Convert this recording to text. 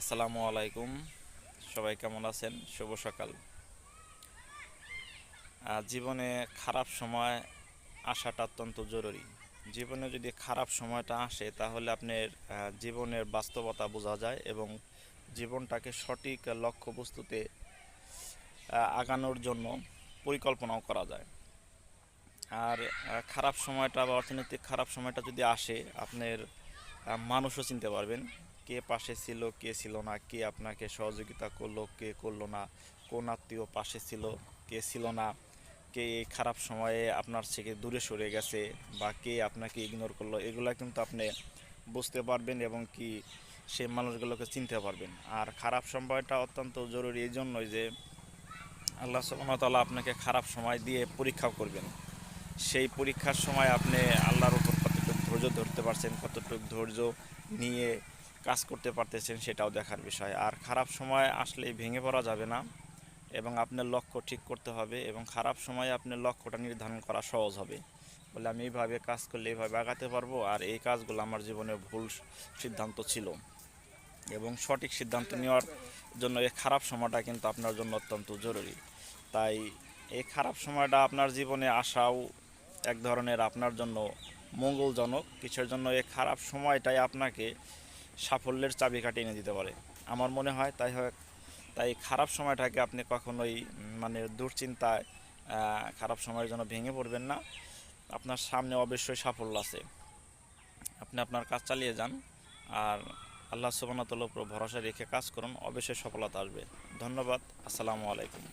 আসসালামু আলাইকুম। সবাই কেমন আছেন? শুভ সকাল। জীবনে খারাপ সময় আসাটা অত্যন্ত জরুরি। জীবনে যদি খারাপ সময়টা আসে তাহলে আপনার জীবনের বাস্তবতা বোঝা যায় এবং জীবনটাকে সঠিক লক্ষ্যবস্তুতে আগানোর জন্য পরিকল্পনাও করা যায়। আর খারাপ সময়টা বা অর্থনৈতিক খারাপ সময়টা যদি আসে আপনার মানুষও চিনতে পারবেন, কে পাশে ছিল কে ছিল না, কে আপনাকে সহযোগিতা করলো কে করলো না, কোন আত্মীয় পাশে ছিল কে ছিল না, কে এই খারাপ সময়ে আপনার থেকে দূরে সরে গেছে বা কে আপনাকে ইগনোর করলো, এগুলা কিন্তু আপনি বুঝতে পারবেন এবং কি সেই মানুষগুলোকে চিনতে পারবেন। আর খারাপ সময়টা অত্যন্ত জরুরি এই জন্যই যে আল্লাহ সুবহানাহু ওয়া তাআলা আপনাকে খারাপ সময় দিয়ে পরীক্ষা করবেন। সেই পরীক্ষার সময় আপনি আল্লাহর উপর কতটুকু ধৈর্য ধরতে পারছেন, কতটুকু ধৈর্য নিয়ে কাজ করতে পারতেছেন সেটাও দেখার বিষয়। আর খারাপ সময় আসলেই ভেঙে পড়া যাবে না এবং আপনার লক্ষ্য ঠিক করতে হবে এবং খারাপ সময়ে আপনার লক্ষ্যটা নির্ধারণ করা সহজ হবে। বলে আমি এইভাবে কাজ করলে এইভাবে আগাতে পারবো, আর এই কাজগুলো আমার জীবনে ভুল সিদ্ধান্ত ছিল এবং সঠিক সিদ্ধান্ত নেওয়ার জন্য এই খারাপ সময়টা কিন্তু আপনার জন্য অত্যন্ত জরুরি। তাই এই খারাপ সময়টা আপনার জীবনে আসাও এক ধরনের আপনার জন্য মঙ্গলজনক। কিছুর জন্য এই খারাপ সময়টাই আপনাকে সাফল্যের চাবিকাঠি এনে দিতে পারে আমার মনে হয়। তাই খারাপ সময়টাকে আপনি কখনোই মানে দুশ্চিন্তায় খারাপ সময়ের জন্য ভেঙে পড়বেন না। আপনার সামনে অবশ্যই সাফল্য আছে, আপনি আপনার কাজ চালিয়ে যান আর আল্লাহ সুবহানাহু ওয়া তাআলার উপর ভরসা রেখে কাজ করুন, অবশ্যই সফলতা আসবে। ধন্যবাদ। আসসালামু আলাইকুম।